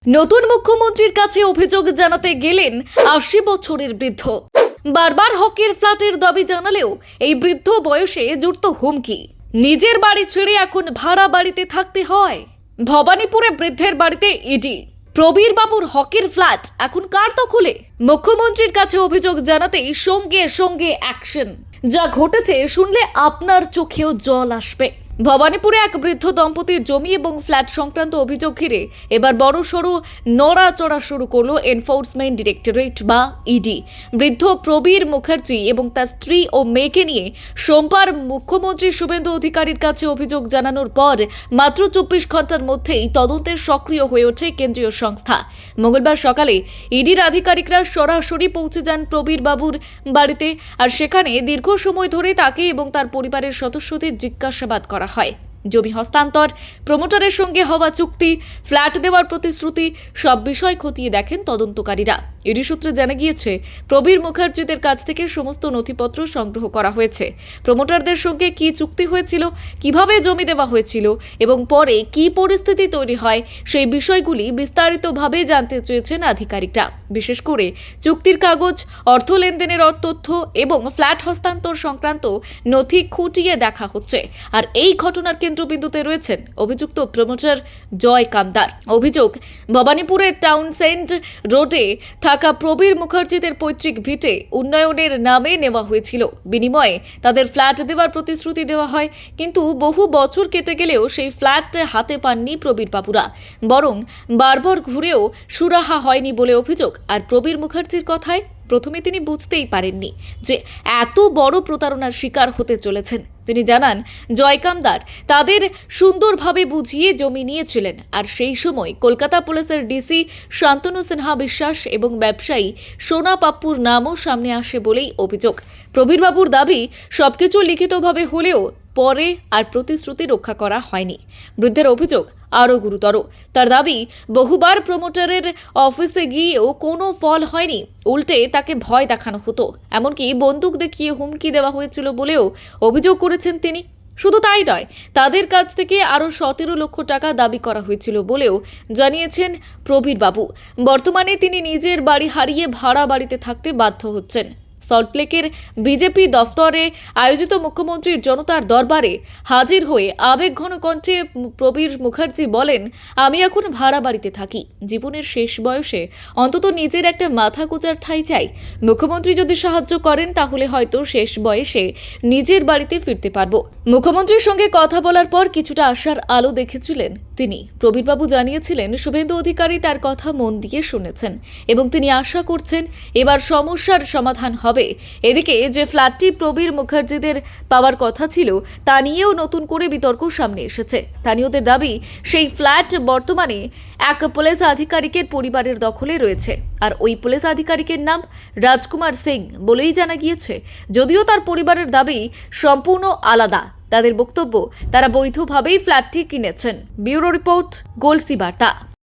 নতুন মুখ্যমন্ত্রীর কাছে অভিযোগ জানাতে গেলেন ৮০ বছরের বৃদ্ধ। বারবার হকের ফ্ল্যাটের দাবি জানালেও এই বৃদ্ধ বয়সে জুড়ত হুমকি। নিজের বাড়ি ছেড়ে এখন ভাড়া বাড়িতে থাকতে হয়। ভবানীপুরে বৃদ্ধের বাড়িতে ইডি। প্রবীর বাবুর হকের ফ্ল্যাট এখন কার দখলে? মুখ্যমন্ত্রীর কাছে অভিযোগ জানাতেই সঙ্গে সঙ্গে অ্যাকশন। যা ঘটেছে শুনলে আপনার চোখেও জল আসবে। ভবানীপুরে এক বৃদ্ধ দম্পতির জমি এবং ফ্ল্যাট সংক্রান্ত অভিযোগ ঘিরে এবার বড়সড় নড়াচড়া শুরু করলো এনফোর্সমেন্ট ডিরেক্টরেট বা ইডি। বৃদ্ধ প্রবীর মুখার্জি এবং তার স্ত্রী ও মেয়েকে নিয়ে সোমবার মুখ্যমন্ত্রী শুভেন্দু অধিকারীর কাছে অভিযোগ জানানোর পর মাত্র ২৪ ঘন্টার মধ্যেই তদন্তের সক্রিয় হয়ে ওঠে কেন্দ্রীয় সংস্থা। মঙ্গলবার সকালে ইডির আধিকারিকরা সরাসরি পৌঁছে যান প্রবীর বাবুর বাড়িতে, আর সেখানে দীর্ঘ সময় ধরে তাকে এবং তার পরিবারের সদস্যদের জিজ্ঞাসাবাদ করা হয়। জমি হস্তান্তর, প্রমোটারের সঙ্গে হওয়া চুক্তি, ফ্ল্যাট দেওয়ার প্রতিশ্রুতি সব বিষয় খতিয়ে দেখেন তদন্তকারীরা। ইডি সূত্রে জানা গিয়েছে, প্রবীর মুখার্জিদের কাছ থেকে সমস্ত নথিপত্র সংগ্রহ করা হয়েছে। প্রমোটারদের সঙ্গে কী চুক্তি হয়েছিল, কিভাবে জমি দেওয়া হয়েছিল এবং পরে কী পরিস্থিতি তৈরি হয় সেই বিষয়গুলি বিস্তারিতভাবে জানতে চেয়েছেন আধিকারিকরা। বিশেষ করে চুক্তির কাগজ, অর্থ লেনদেনের তথ্য এবং ফ্ল্যাট হস্তান্তর সংক্রান্ত নথি খুঁটিয়ে দেখা হচ্ছে। আর এই ঘটনার কেন্দ্রবিন্দুতে রয়েছেন অভিযুক্ত প্রমোটার জয় কামদার। অভিযোগ, ভবানীপুরের টাউনসেন্ড রোডে থাকা প্রবীর মুখার্জিদের পৈতৃক ভিটে উন্নয়নের নামে নেওয়া হয়েছিল। বিনিময়ে তাদের ফ্ল্যাট দেওয়ার প্রতিশ্রুতি দেওয়া হয়, কিন্তু বহু বছর কেটে গেলেও সেই ফ্ল্যাট হাতে পাননি প্রবীর বাবুরা, বরং বারবার ঘুরেও সুরাহা হয়নি বলে অভিযোগ। আর প্রবীর মুখার্জির কথায় প্রথমে তিনি বুঝতেই পারেননি যে এত বড় প্রতারণার শিকার হতে চলেছেন। তিনি জানান, জয় কামদার তাদের সুন্দরভাবে বুঝিয়ে জমি নিয়েছিলেন, আর সেই সময় কলকাতা পুলিশের ডিসি শান্তনু সিনহা বিশ্বাস এবং ব্যবসায়ী সোনা পাপ্পুর নামও সামনে আসে বলেই অভিযোগ। প্রবীরবাবুর দাবি, সবকিছু লিখিতভাবে হলেও পরে আর প্রতিশ্রুতি রক্ষা করা হয়নি। বৃদ্ধের অভিযোগ আরও গুরুতর। তার দাবি, বহুবার প্রমোটারের অফিসে গিয়েও কোনো ফল হয়নি, উল্টে তাকে ভয় দেখানো হতো, এমনকি বন্দুক দেখিয়ে হুমকি দেওয়া হয়েছিল বলেও অভিযোগ করেছেন তিনি। শুধু তাই নয়, তাদের কাছ থেকে আরও ১৭ লক্ষ টাকা দাবি করা হয়েছিল বলেও জানিয়েছেন প্রবীর বাবু। বর্তমানে তিনি নিজের বাড়ি হারিয়ে ভাড়া বাড়িতে থাকতে বাধ্য হচ্ছেন। সল্টলেকের বিজেপি দফতরে আয়োজিত মুখ্যমন্ত্রীর জনতার দরবারে হাজির হয়ে আবেগঘন কণ্ঠে প্রবীর মুখার্জি বলেন, আমি এখন ভাড়া বাড়িতে থাকি। জীবনের শেষ বয়সে অন্তত নিজের একটা মাথা গোঁজার ঠাঁই চাই। মুখ্যমন্ত্রী যদি সাহায্য করেন তাহলে হয়তো শেষ বয়সে নিজের বাড়িতে ফিরতে পারবো। মুখ্যমন্ত্রীর সঙ্গে কথা বলার পর কিছুটা আশার আলো দেখেছিলেন তিনি। প্রবীরবাবু জানিয়েছিলেন, শুভেন্দু অধিকারী তার কথা মন দিয়ে শুনেছেন এবং তিনি আশা করছেন এবার সমস্যার সমাধান হবে। এদিকে যে ফ্ল্যাটটি প্রবীর মুখার্জিদের পাওয়ার কথা ছিল তা নিয়েও নতুন করে বিতর্ক সামনে এসেছে। স্থানীয়দের দাবি, সেই ফ্ল্যাট বর্তমানে এক পুলিশ আধিকারিকের পরিবারের দখলে রয়েছে, আর ওই পুলিশ আধিকারিকের নাম রাজকুমার সিং বলেই জানা গিয়েছে। যদিও তার পরিবারের দাবি সম্পূর্ণ আলাদা। তাদের বক্তব্য, তারা বৈধভাবেই ফ্ল্যাটটি কিনেছেন। ব্যুরো রিপোর্ট, গলসি বার্তা।